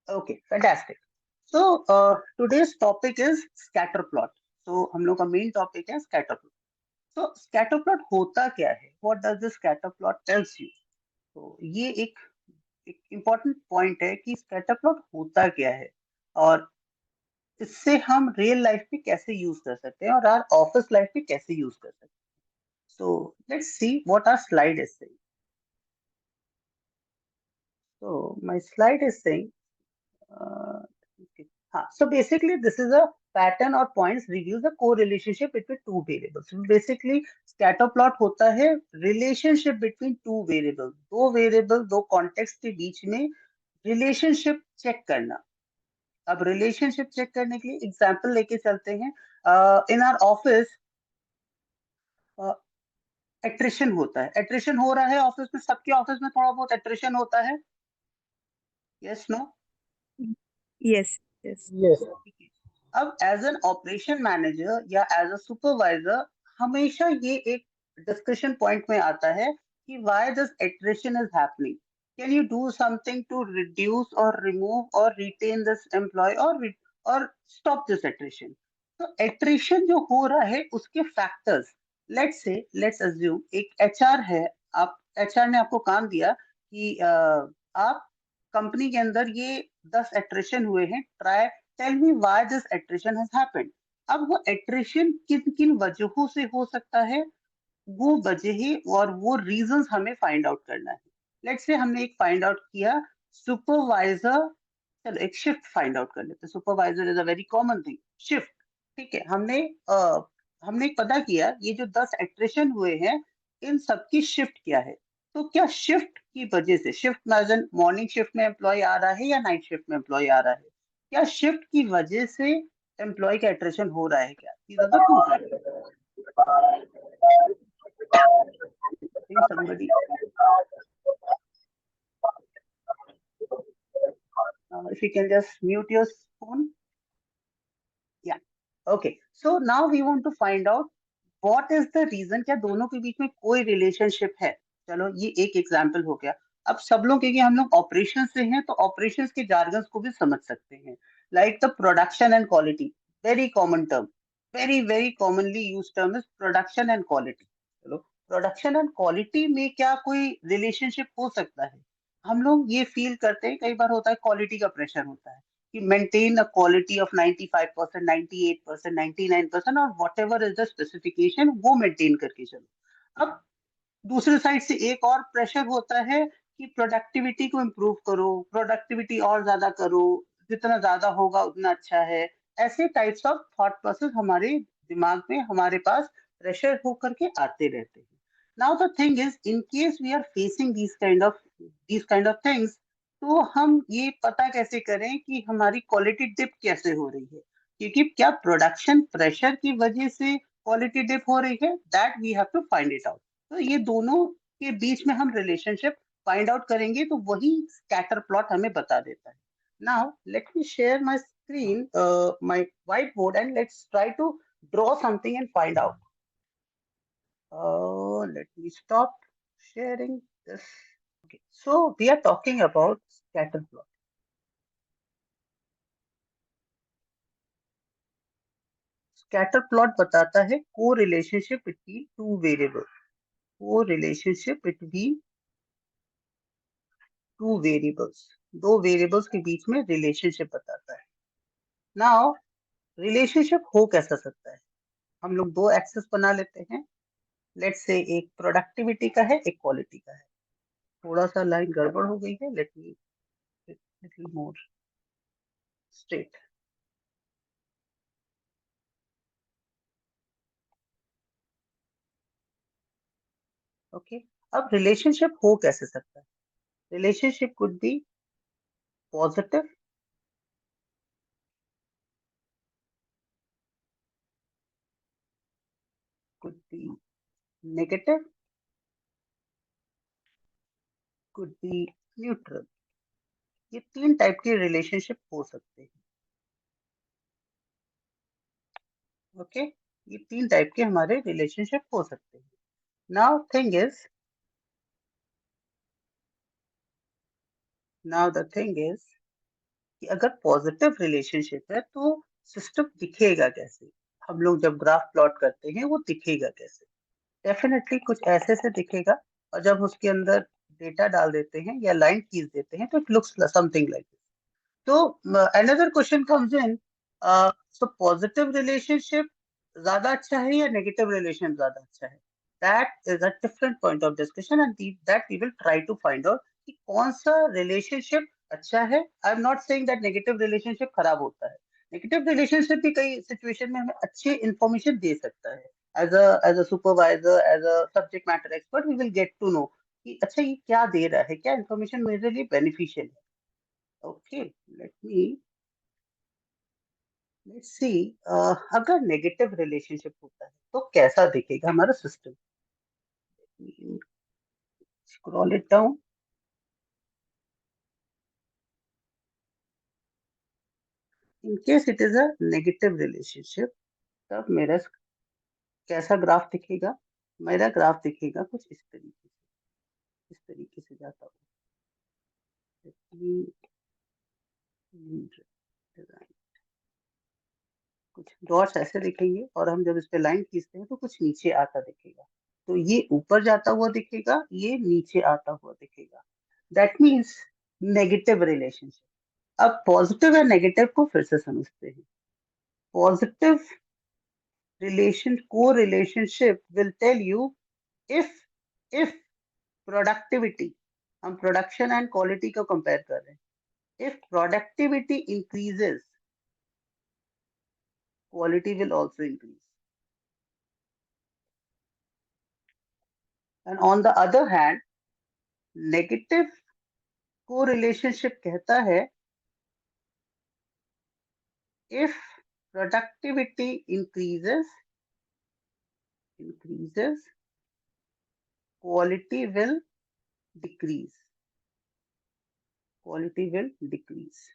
Okay, fantastic. So today's topic is scatter plot. So हम लोग का मेन टॉपिक है स्कैटर प्लॉट. तो स्कैटर प्लॉट होता क्या है? What does the scatter plot tells you? तो ये एक इम्पॉर्टेंट पॉइंट है कि स्कैटर प्लॉट होता क्या है और इससे हम रियल लाइफ में कैसे यूज कर सकते हैं और आर ऑफिस लाइफ में कैसे यूज कर सकते हैं. So let's see what our slide is saying. So my slide is saying. Okay. So basically, this is a pattern or points reveals the correlationship between two variables. So basically, scatter plot होता है relationship between two variables. दो variable, दो context के बीच में relationship check करना. अब relationship check करने के लिए example लेके चलते हैं. In our office, attrition होता है. Attrition हो रहा है ऑफिस में, सबके ऑफिस में थोड़ा बहुत attrition होता है. Yes, no? Yes, yes. Yes. अब एज एन ऑपरेशन मैनेजर या एज अ सुपरवाइजर हमेशा ये एक डिस्कशन पॉइंट में आता है कि why this attrition is happening. Can you do something to reduce और रिमूव और रिटेन दिस एम्प्लॉय और स्टॉप दिस एट्रिशन. तो एट्रिशन जो हो रहा है उसके फैक्टर्स, लेट्स अज्यूम एक एचआर है. आप एचआर ने आपको काम दिया कि आप कंपनी के अंदर ये 10 एट्रिशन हुए हैं. Try tell me why this attrition has happened. अब वो एट्रिशन किन किन वजहों से हो सकता है, वो वजह और वो रीजंस हमें फाइंड आउट करना है. लेट्स से हमने एक फाइंड आउट किया सुपरवाइजर. चलो एक शिफ्ट फाइंड आउट कर लेते हैं. Supervisor is a very common thing. Shift, ठीक है. हमने पता किया ये जो 10 एट्रिशन हुए हैं इन सबकी शिफ्ट क्या है. तो क्या शिफ्ट की वजह से, शिफ्ट में मॉर्निंग शिफ्ट में एम्प्लॉय आ रहा है या नाइट शिफ्ट में एम्प्लॉय आ रहा है, क्या शिफ्ट की वजह से एम्प्लॉय का एट्रिशन हो रहा है क्या? These are the two factors. I think somebody, if you can just mute your phone. Yeah. Okay. So now we want to find out what is the reason. क्या दोनों के बीच में कोई रिलेशनशिप है? चलो ये एक एग्जाम्पल हो गया. अब सब लोग, क्योंकि हम लोग ऑपरेशन से हैं तो ऑपरेशन के जार्गन्स को भी समझ सकते हैं. Like the production and quality, very common term, very very commonly use term is production and quality. चलो, प्रोडक्शन एंड क्वालिटी में क्या कोई रिलेशनशिप हो सकता है? हम लोग ये फील करते हैं, कई बार होता है क्वालिटी का प्रेशर होता है कि मेंटेन अ क्वालिटी ऑफ 95%, 98%, 99% और what ever is the specification वो मेंटेन करके चलो. अब दूसरे साइड से एक और प्रेशर होता है कि प्रोडक्टिविटी को इम्प्रूव करो, प्रोडक्टिविटी और ज्यादा करो, जितना ज्यादा होगा उतना अच्छा है. ऐसे टाइप्स ऑफ थॉट प्रोसेस हमारे दिमाग में, हमारे पास प्रेशर होकर के आते रहते हैं. Now the thing is, in case we are facing these kind of things, तो हम ये पता कैसे करें कि हमारी क्वालिटी डिप कैसे हो रही है? क्योंकि क्या प्रोडक्शन प्रेशर की वजह से क्वालिटी डिप हो रही है? That we have to find it out. तो ये दोनों के बीच में हम रिलेशनशिप फाइंड आउट करेंगे तो वही स्कैटर प्लॉट हमें बता देता है. Now let me share my screen, my white board, and let's try to draw something and find out. Let me stop sharing this. Okay, so we are talking about scatter plot. Scatter plot बताता है को relationship between two variable. को relationship between two variables, दो variables के बीच में relationship बताता है. Now relationship हो कैसा सकता है? हम लोग दो एक्सेस बना लेते हैं. लेट्स से एक प्रोडक्टिविटी का है, एक क्वालिटी का है. थोड़ा सा लाइन गड़बड़ हो गई है. Let me little more straight. Okay. अब रिलेशनशिप हो कैसे सकता है? Relationship could be positive, could be negative, could be neutral. ये तीन टाइप के रिलेशनशिप हो सकते हैं. ओके, ये तीन टाइप के हमारे रिलेशनशिप हो सकते हैं. Now thing is, now the thing is कि अगर पॉजिटिव रिलेशनशिप है तो सिस्टम दिखेगा कैसे, हम लोग जब ग्राफ प्लॉट करते हैं वो दिखेगा कैसे। डेफिनेटली कुछ ऐसे से दिखेगा, और जब उसके अंदर डेटा डाल देते हैं या लाइन खींच देते हैं तो it looks something like this. तो another question comes in, so positive relationship ज्यादा अच्छा है या नेगेटिव रिलेशन ज्यादा अच्छा है? That is a different point of discussion and that we will try to find out कि कौन सा रिलेशनशिप अच्छा है। I am not saying that negative relationship खराब होता है। नेगेटिव रिलेशनशिप भी कई सिचुएशन में हमें अच्छी इंफॉर्मेशन दे सकता है। As a supervisor, as a subject matter expert, we will get to know कि अच्छा ये क्या दे रहा है, क्या इंफॉर्मेशन मेरे लिए बेनिफिशियल है। Okay, let me let's see, अगर नेगेटिव रिलेशनशिप होता है तो कैसा दिखेगा हमारा system. Scroll it down. In case it is a negative relationship, तब मेरा कैसा ग्राफ दिखेगा? मेरा ग्राफ दिखेगा कुछ इस तरीके से, इस तरीके से जाता हूँ। कुछ डॉट्स ऐसे दिखेंगे और हम जब इस पे लाइन खींचते हैं तो कुछ नीचे आता दिखेगा। तो ये ऊपर जाता हुआ दिखेगा, ये नीचे आता हुआ दिखेगा। That means negative relationship. अब पॉजिटिव या नेगेटिव को फिर से समझते हैं। पॉजिटिव रिलेशन को relationship will tell you if if productivity, हम प्रोडक्शन एंड क्वालिटी को कंपेयर कर रहे हैं, if productivity increases quality will also increase. And on the other hand, negative co-relationship कहता है if productivity increases, quality will decrease. Quality will decrease.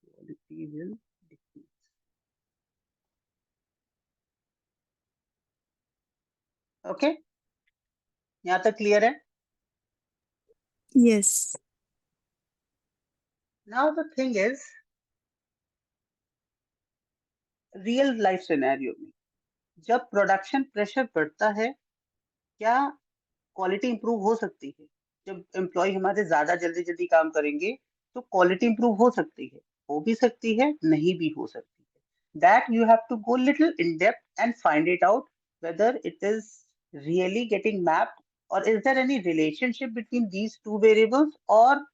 Quality will decrease. Okay? यहाँ तक clear है? Yes. Now the thing is, real life scenario में जब production pressure बढ़ता है, क्या क्वालिटी इंप्रूव हो सकती है? जब एम्प्लॉय हमारे ज्यादा जल्दी जल्दी काम करेंगे तो क्वालिटी इंप्रूव हो भी सकती है, नहीं भी हो सकती है। That you have to go little in depth and find it out whether it is really getting mapped, और is there any relationship between these two variables, और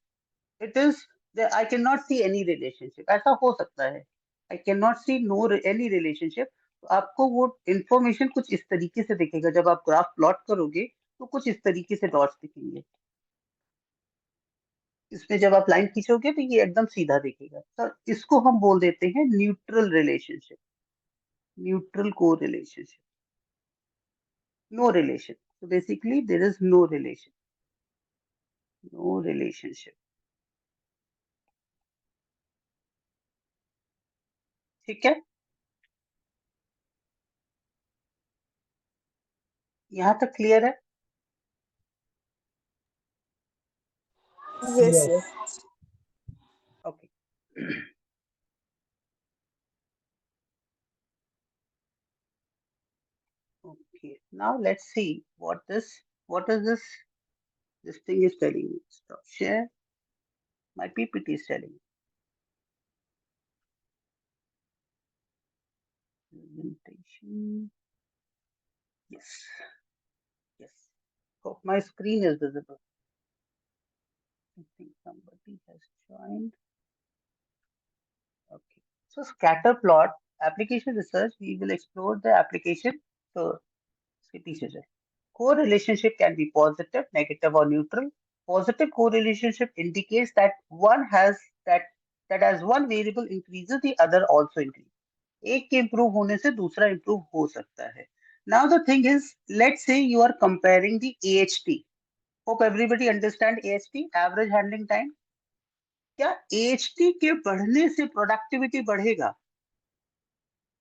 it is I can not see any relationship. ऐसा हो सकता है, I can not see no any relationship. तो आपको वो information कुछ इस तरीके से दिखेगा, जब आप ग्राफ प्लॉट करोगे तो कुछ इस तरीके से डॉट्स दिखेंगे। इसमें जब आप लाइन खींचोगे तो ये एकदम सीधा दिखेगा, तो इसको हम बोल देते हैं न्यूट्रल रिलेशनशिप, न्यूट्रल को relationship, no relation. so basically there is no relation, no relationship। ठीक है, यहाँ तक क्लियर है? Yes. Okay. Okay, now let's see what is this thing is telling me. Stop share. My PPT is telling me. Presentation. Yes, yes. Hope my screen is visible. I think somebody has joined. Okay. So scatter plot application research. We will explore the application. So इसके पीछे से co-relationship can be positive, negative, or neutral. Positive co-relationship indicates that one has that as one variable increases, the other also increases. एक के improve होने से दूसरा improve हो सकता है। Now the thing is, let's say you are comparing the AHT. Hope everybody understand AHT, average handling time. क्या AHT के बढ़ने से प्रोडक्टिविटी बढ़ेगा?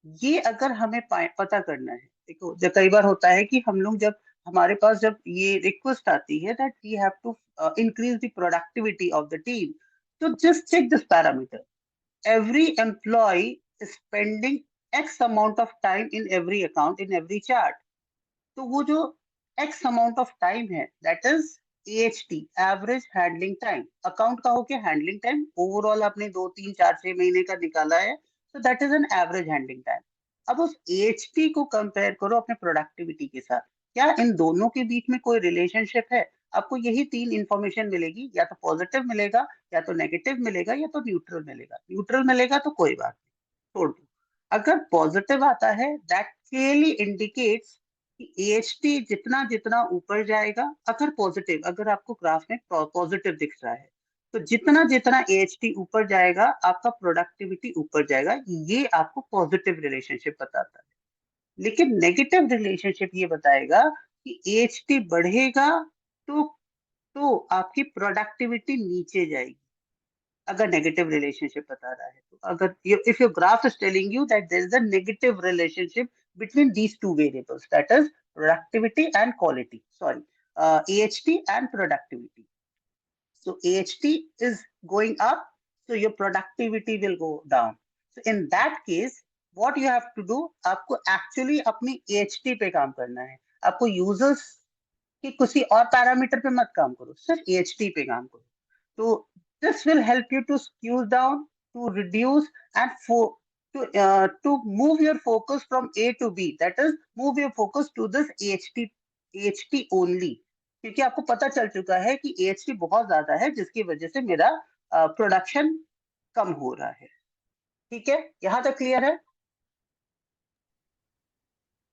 ये अगर हमें पता करना है, देखो जब कई बार होता है कि हम लोग जब हमारे पास जब ये रिक्वेस्ट आती है that we have to increase the productivity of the team, तो just check this parameter, every employee is spending X amount of time in every account, in every chart. तो वो जो X amount of time है, that is AHT, average handling time. Account का हो क्या handling time, overall आपने 2 3 4 6 महीने का निकाला है, so that is an average handling time. अब उस AHT को कंपेयर करो अपने प्रोडक्टिविटी के साथ, क्या इन दोनों के बीच में कोई रिलेशनशिप है? आपको यही 3 इंफॉर्मेशन मिलेगी, या तो पॉजिटिव मिलेगा, या तो नेगेटिव मिलेगा, या तो न्यूट्रल मिलेगा। न्यूट्रल मिलेगा तो कोई बात नहीं, छोड़ दो। अगर पॉजिटिव आता है, दैट क्लियरली इंडिकेट्स कि एएचटी जितना जितना ऊपर जाएगा, अगर पॉजिटिव, अगर आपको ग्राफ में पॉजिटिव दिख रहा है, तो जितना जितना एएचटी ऊपर जाएगा आपका प्रोडक्टिविटी ऊपर जाएगा, ये आपको पॉजिटिव रिलेशनशिप बताता है। लेकिन नेगेटिव रिलेशनशिप ये बताएगा कि एएचटी बढ़ेगा तो आपकी प्रोडक्टिविटी नीचे जाएगी, अगर नेगेटिव रिलेशनशिप बता रहा है तो। अगर if your graph is telling you that there is a negative relationship between these two variables, that is productivity and quality, sorry, AHT and productivity. So AHT is going up, so your productivity will go down. So in that case what you have to do, आपको actually अपनी AHT पे काम करना है, आपको users कि किसी और पैरामीटर पे मत काम करो, सिर्फ AHT पे काम करो। तो this will help you to skew down, to reduce, and to move your focus from A to B, that is move your focus to this AHT only, क्योंकि आपको पता चल चुका है कि AHT बहुत ज्यादा है जिसकी वजह से मेरा प्रोडक्शन कम हो रहा है। ठीक है, यहाँ तक क्लियर है?